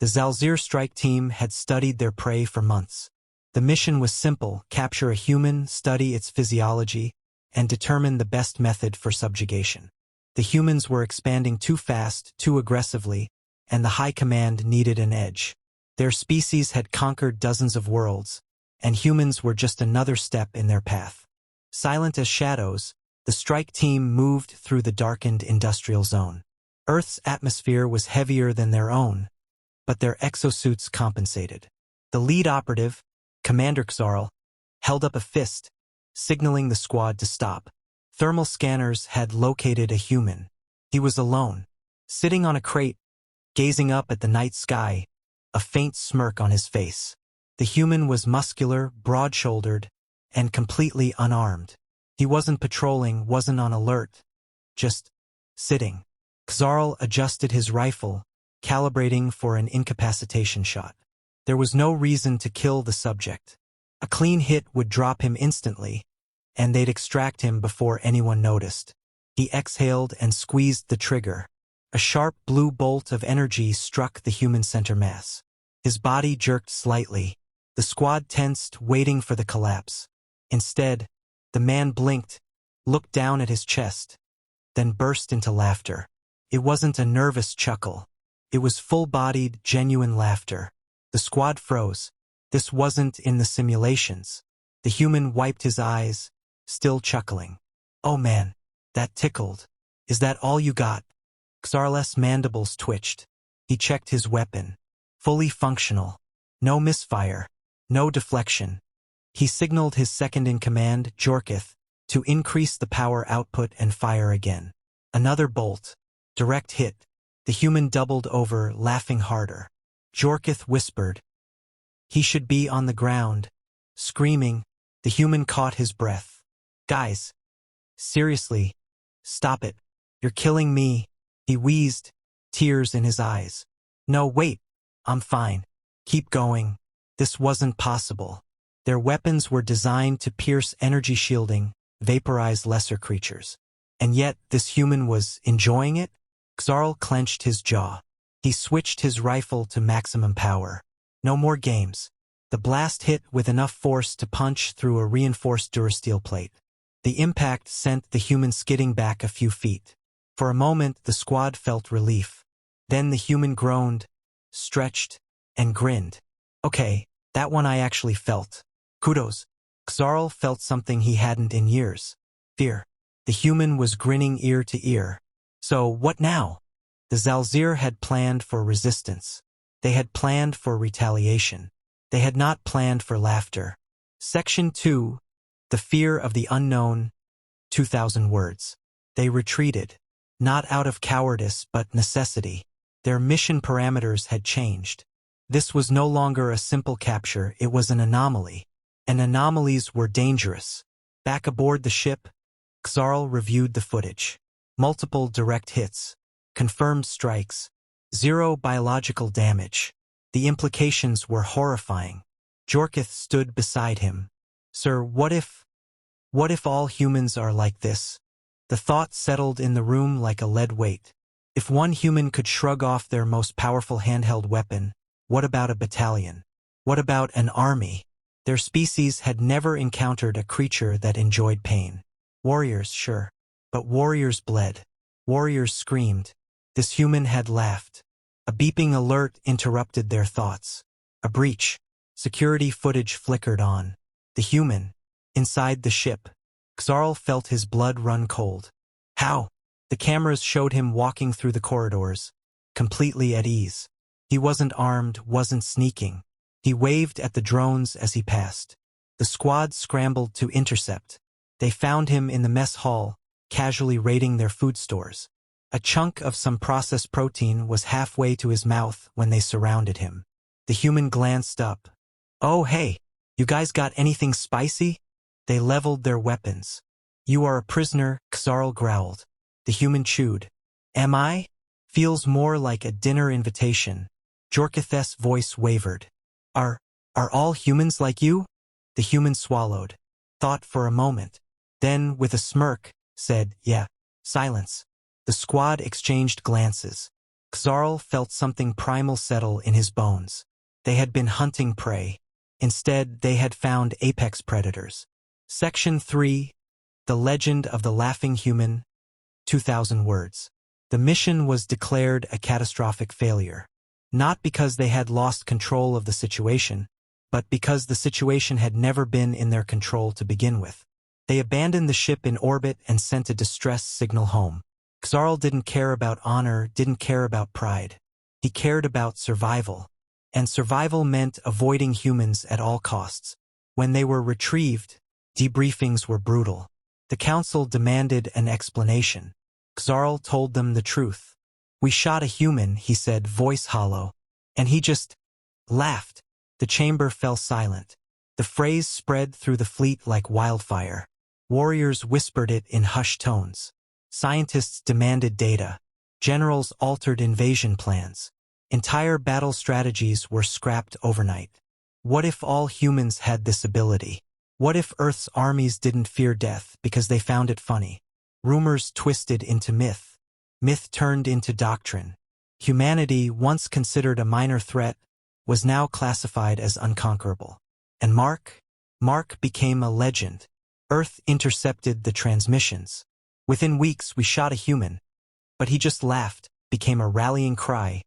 The Zalzir strike team had studied their prey for months. The mission was simple: capture a human, study its physiology, and determine the best method for subjugation. The humans were expanding too fast, too aggressively, and the High Command needed an edge. Their species had conquered dozens of worlds, and humans were just another step in their path. Silent as shadows, the strike team moved through the darkened industrial zone. Earth's atmosphere was heavier than their own, but their exosuits compensated. The lead operative, Commander Xarl, held up a fist, signaling the squad to stop. Thermal scanners had located a human. He was alone, sitting on a crate, gazing up at the night sky, a faint smirk on his face. The human was muscular, broad-shouldered, and completely unarmed. He wasn't patrolling, wasn't on alert, just sitting. Xarl adjusted his rifle, calibrating for an incapacitation shot. There was no reason to kill the subject. A clean hit would drop him instantly, and they'd extract him before anyone noticed. He exhaled and squeezed the trigger. A sharp blue bolt of energy struck the human center mass. His body jerked slightly. The squad tensed, waiting for the collapse. Instead, the man blinked, looked down at his chest, then burst into laughter. It wasn't a nervous chuckle. It was full-bodied, genuine laughter. The squad froze. This wasn't in the simulations. The human wiped his eyes, still chuckling. "Oh man, that tickled. Is that all you got?" Xarl's mandibles twitched. He checked his weapon. Fully functional. No misfire. No deflection. He signaled his second-in-command, Jorkith, to increase the power output and fire again. Another bolt. Direct hit. The human doubled over, laughing harder. Jorkith whispered. He should be on the ground. Screaming, the human caught his breath. "Guys. Seriously. Stop it. You're killing me." He wheezed, tears in his eyes. "No, wait. I'm fine. Keep going." This wasn't possible. Their weapons were designed to pierce energy shielding, vaporize lesser creatures. And yet, this human was enjoying it? Xarl clenched his jaw. He switched his rifle to maximum power. No more games. The blast hit with enough force to punch through a reinforced durasteel plate. The impact sent the human skidding back a few feet. For a moment, the squad felt relief. Then the human groaned, stretched, and grinned. "Okay, that one I actually felt. Kudos." Xarl felt something he hadn't in years. Fear. The human was grinning ear to ear. So, what now? The Zalzir had planned for resistance. They had planned for retaliation. They had not planned for laughter. Section 2. The Fear of the Unknown. 2,000 words. They retreated. Not out of cowardice, but necessity. Their mission parameters had changed. This was no longer a simple capture, it was an anomaly. And anomalies were dangerous. Back aboard the ship, Xarl reviewed the footage. Multiple direct hits. Confirmed strikes. 0 biological damage. The implications were horrifying. Jorkith stood beside him. "Sir, what if all humans are like this?" The thought settled in the room like a lead weight. If one human could shrug off their most powerful handheld weapon, what about a battalion? What about an army? Their species had never encountered a creature that enjoyed pain. Warriors, sure. But warriors bled. Warriors screamed. This human had laughed. A beeping alert interrupted their thoughts. A breach. Security footage flickered on. The human. Inside the ship. Xarl felt his blood run cold. How? The cameras showed him walking through the corridors, completely at ease. He wasn't armed, wasn't sneaking. He waved at the drones as he passed. The squad scrambled to intercept. They found him in the mess hall, casually raiding their food stores. A chunk of some processed protein was halfway to his mouth when they surrounded him. The human glanced up. "Oh, hey, you guys got anything spicy?" They leveled their weapons. "You are a prisoner," Xarl growled. The human chewed. "Am I?" Feels more like a dinner invitation. Jorkith's voice wavered. Are all humans like you?" The human swallowed. Thought for a moment. Then, with a smirk, said, "Yeah." Silence. The squad exchanged glances. Xarl felt something primal settle in his bones. They had been hunting prey. Instead, they had found apex predators. Section 3. The Legend of the Laughing Human, 2,000 words. The mission was declared a catastrophic failure. Not because they had lost control of the situation, but because the situation had never been in their control to begin with. They abandoned the ship in orbit and sent a distress signal home. Xarl didn't care about honor, didn't care about pride. He cared about survival. And survival meant avoiding humans at all costs. When they were retrieved, debriefings were brutal. The council demanded an explanation. Xarl told them the truth. "We shot a human," he said, voice hollow. And he just laughed. The chamber fell silent. The phrase spread through the fleet like wildfire. Warriors whispered it in hushed tones. Scientists demanded data. Generals altered invasion plans. Entire battle strategies were scrapped overnight. What if all humans had this ability? What if Earth's armies didn't fear death because they found it funny? Rumors twisted into myth. Myth turned into doctrine. Humanity, once considered a minor threat, was now classified as unconquerable. And Mark became a legend. Earth intercepted the transmissions. Within weeks, we shot a human. But he just laughed, became a rallying cry,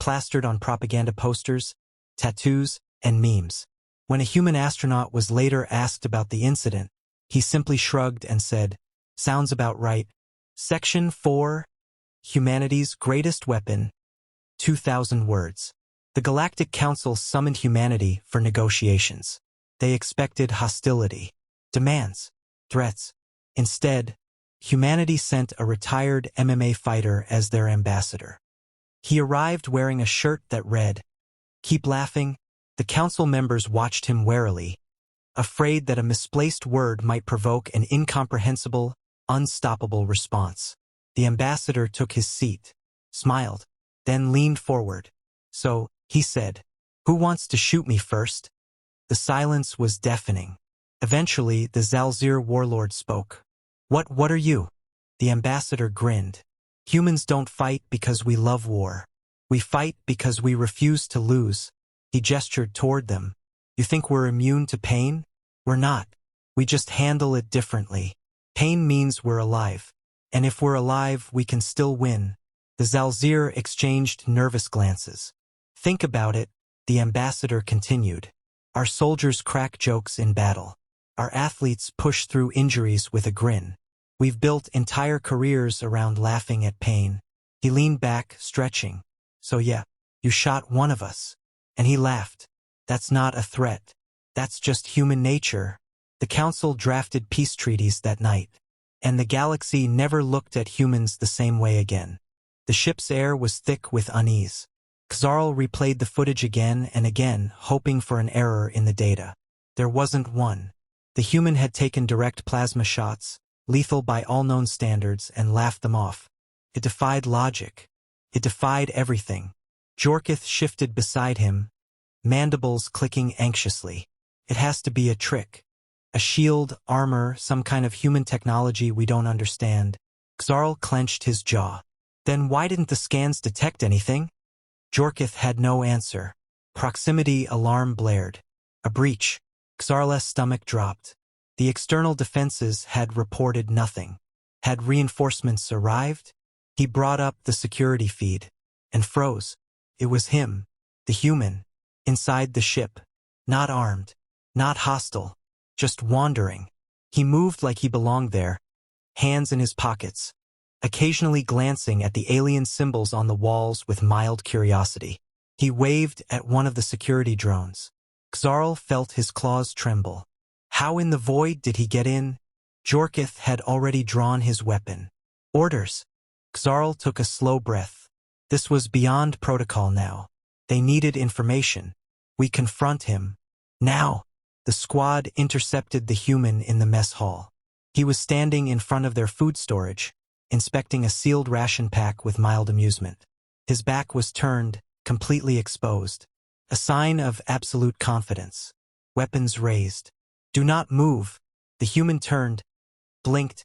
plastered on propaganda posters, tattoos, and memes. When a human astronaut was later asked about the incident, he simply shrugged and said, "Sounds about right." Section 4. Humanity's Greatest Weapon, 2,000 words. The Galactic Council summoned humanity for negotiations. They expected hostility, demands, threats. Instead, humanity sent a retired MMA fighter as their ambassador. He arrived wearing a shirt that read, "Keep laughing." The council members watched him warily, afraid that a misplaced word might provoke an incomprehensible, unstoppable response. The ambassador took his seat, smiled, then leaned forward. "So," he said, "who wants to shoot me first?" The silence was deafening. Eventually, the Zalzir warlord spoke. What are you?" The ambassador grinned. "Humans don't fight because we love war. We fight because we refuse to lose." He gestured toward them. "You think we're immune to pain? We're not. We just handle it differently. Pain means we're alive. And if we're alive, we can still win." The Zalzir exchanged nervous glances. "Think about it," the ambassador continued. "Our soldiers crack jokes in battle. Our athletes push through injuries with a grin. We've built entire careers around laughing at pain." He leaned back, stretching. "So yeah, you shot one of us." And he laughed. "That's not a threat. That's just human nature." The council drafted peace treaties that night. And the galaxy never looked at humans the same way again. The ship's air was thick with unease. Xarl replayed the footage again and again, hoping for an error in the data. There wasn't one. The human had taken direct plasma shots, lethal by all known standards, and laughed them off. It defied logic. It defied everything. Jorkith shifted beside him, mandibles clicking anxiously. "It has to be a trick. A shield, armor, some kind of human technology we don't understand." Xarl clenched his jaw. "Then why didn't the scans detect anything?" Jorkith had no answer. Proximity alarm blared. A breach. Xarl's stomach dropped. The external defenses had reported nothing. Had reinforcements arrived? He brought up the security feed and froze. It was him, the human, inside the ship. Not armed, not hostile, just wandering. He moved like he belonged there, hands in his pockets, occasionally glancing at the alien symbols on the walls with mild curiosity. He waved at one of the security drones. Xarl felt his claws tremble. How in the void did he get in? Jorkith had already drawn his weapon. "Orders." Xarl took a slow breath. This was beyond protocol now. They needed information. "We confront him. Now." The squad intercepted the human in the mess hall. He was standing in front of their food storage, inspecting a sealed ration pack with mild amusement. His back was turned, completely exposed. A sign of absolute confidence. Weapons raised. "Do not move." The human turned, blinked,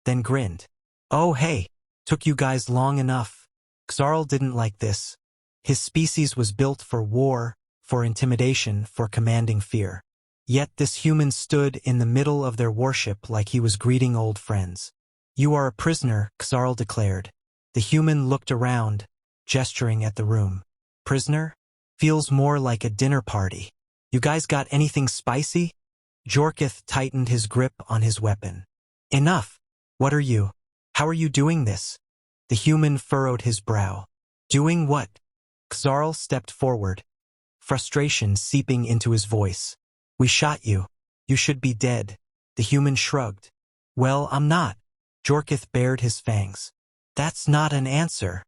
then grinned. "Oh hey, took you guys long enough." Xarl didn't like this. His species was built for war, for intimidation, for commanding fear. Yet this human stood in the middle of their worship like he was greeting old friends. "You are a prisoner," Xarl declared. The human looked around, gesturing at the room. "Prisoner? Feels more like a dinner party. You guys got anything spicy?" Jorkith tightened his grip on his weapon. "Enough! What are you? How are you doing this?" The human furrowed his brow. "Doing what?" Xarl stepped forward, frustration seeping into his voice. "We shot you. You should be dead." The human shrugged. "Well, I'm not." Jorkith bared his fangs. "That's not an answer."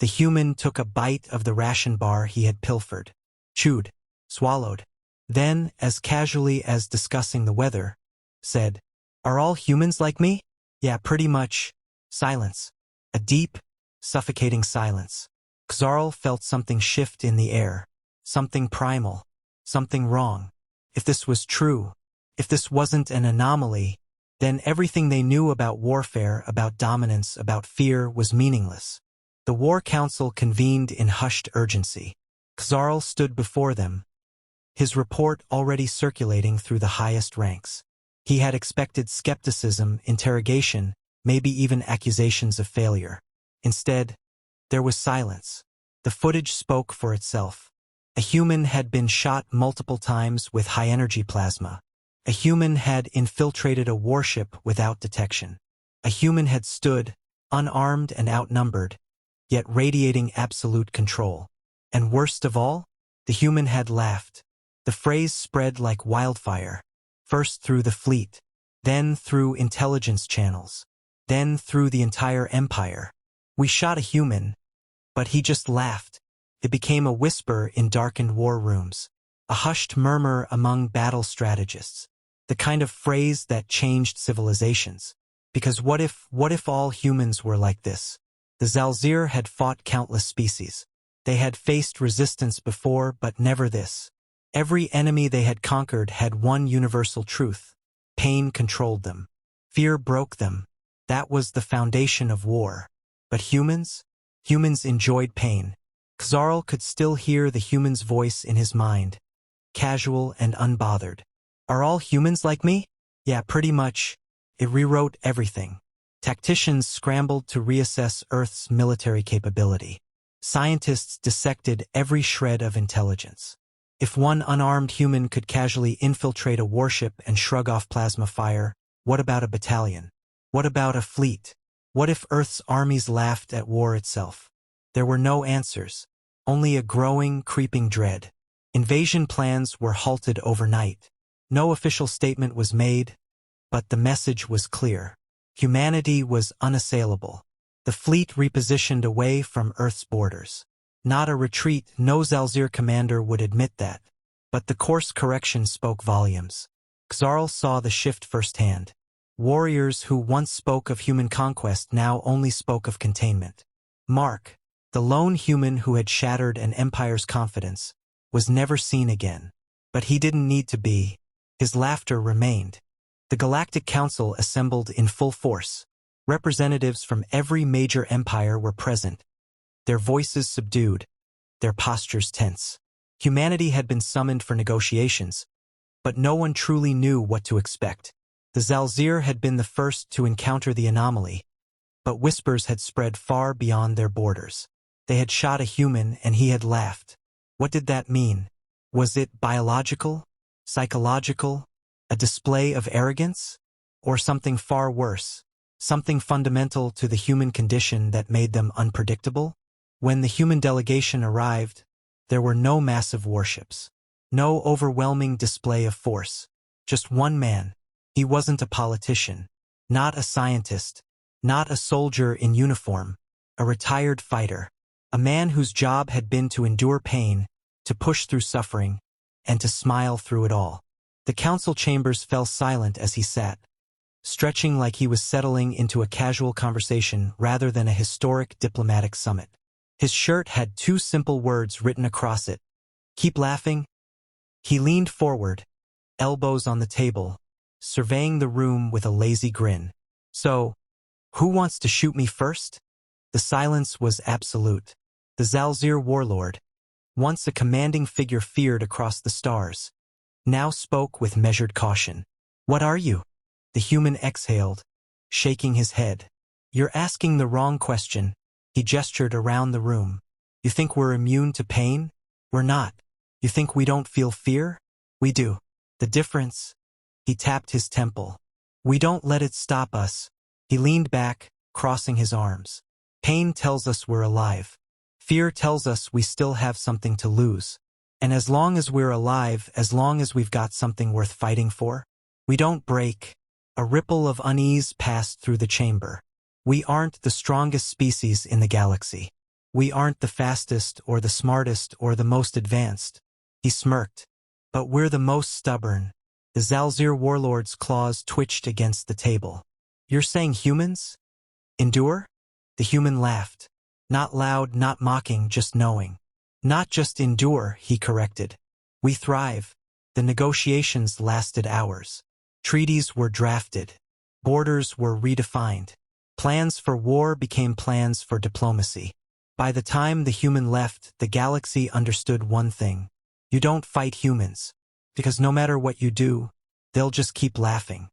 The human took a bite of the ration bar he had pilfered. Chewed. Swallowed. Then, as casually as discussing the weather, said, "Are all humans like me?" "Yeah, pretty much." Silence. A deep, suffocating silence. Xarl felt something shift in the air. Something primal. Something wrong. If this was true, if this wasn't an anomaly, then everything they knew about warfare, about dominance, about fear was meaningless. The War Council convened in hushed urgency. Xarl stood before them, his report already circulating through the highest ranks. He had expected skepticism, interrogation, maybe even accusations of failure. Instead, there was silence. The footage spoke for itself. A human had been shot multiple times with high-energy plasma. A human had infiltrated a warship without detection. A human had stood, unarmed and outnumbered, yet radiating absolute control. And worst of all, the human had laughed. The phrase spread like wildfire, first through the fleet, then through intelligence channels, then through the entire empire. "We shot a human, but he just laughed." It became a whisper in darkened war rooms, a hushed murmur among battle strategists, the kind of phrase that changed civilizations. Because what if all humans were like this? The Zalzir had fought countless species. They had faced resistance before, but never this. Every enemy they had conquered had one universal truth. Pain controlled them. Fear broke them. That was the foundation of war. But humans? Humans enjoyed pain. Xarl could still hear the human's voice in his mind, casual and unbothered. "Are all humans like me?" "Yeah, pretty much." It rewrote everything. Tacticians scrambled to reassess Earth's military capability. Scientists dissected every shred of intelligence. If one unarmed human could casually infiltrate a warship and shrug off plasma fire, what about a battalion? What about a fleet? What if Earth's armies laughed at war itself? There were no answers, only a growing, creeping dread. Invasion plans were halted overnight. No official statement was made, but the message was clear. Humanity was unassailable. The fleet repositioned away from Earth's borders. Not a retreat, no Zalzir commander would admit that. But the course correction spoke volumes. Xarl saw the shift firsthand. Warriors who once spoke of human conquest now only spoke of containment. Mark, the lone human who had shattered an empire's confidence, was never seen again. But he didn't need to be. His laughter remained. The Galactic Council assembled in full force. Representatives from every major empire were present, their voices subdued, their postures tense. Humanity had been summoned for negotiations, but no one truly knew what to expect. The Zalzir had been the first to encounter the anomaly, but whispers had spread far beyond their borders. They had shot a human and he had laughed. What did that mean? Was it biological? Psychological? A display of arrogance? Or something far worse? Something fundamental to the human condition that made them unpredictable? When the human delegation arrived, there were no massive warships. No overwhelming display of force. Just one man. He wasn't a politician. Not a scientist. Not a soldier in uniform. A retired fighter. A man whose job had been to endure pain, to push through suffering, and to smile through it all. The council chambers fell silent as he sat, stretching like he was settling into a casual conversation rather than a historic diplomatic summit. His shirt had two simple words written across it. "Keep laughing." He leaned forward, elbows on the table, surveying the room with a lazy grin. "So, who wants to shoot me first?" The silence was absolute. The Zalzir warlord, once a commanding figure feared across the stars, now spoke with measured caution. What are you? The human exhaled, shaking his head. You're asking the wrong question. He gestured around the room. You think we're immune to pain? We're not. You think we don't feel fear? We do. The difference? He tapped his temple. We don't let it stop us. He leaned back, crossing his arms. Pain tells us we're alive. Fear tells us we still have something to lose. And as long as we're alive, as long as we've got something worth fighting for, we don't break. A ripple of unease passed through the chamber. We aren't the strongest species in the galaxy. We aren't the fastest or the smartest or the most advanced. He smirked. But we're the most stubborn. The Zalzir warlord's claws twitched against the table. You're saying humans? Endure? The human laughed. Not loud, not mocking, just knowing. Not just endure, he corrected. We thrive. The negotiations lasted hours. Treaties were drafted. Borders were redefined. Plans for war became plans for diplomacy. By the time the human left, the galaxy understood one thing. You don't fight humans. Because no matter what you do, they'll just keep laughing.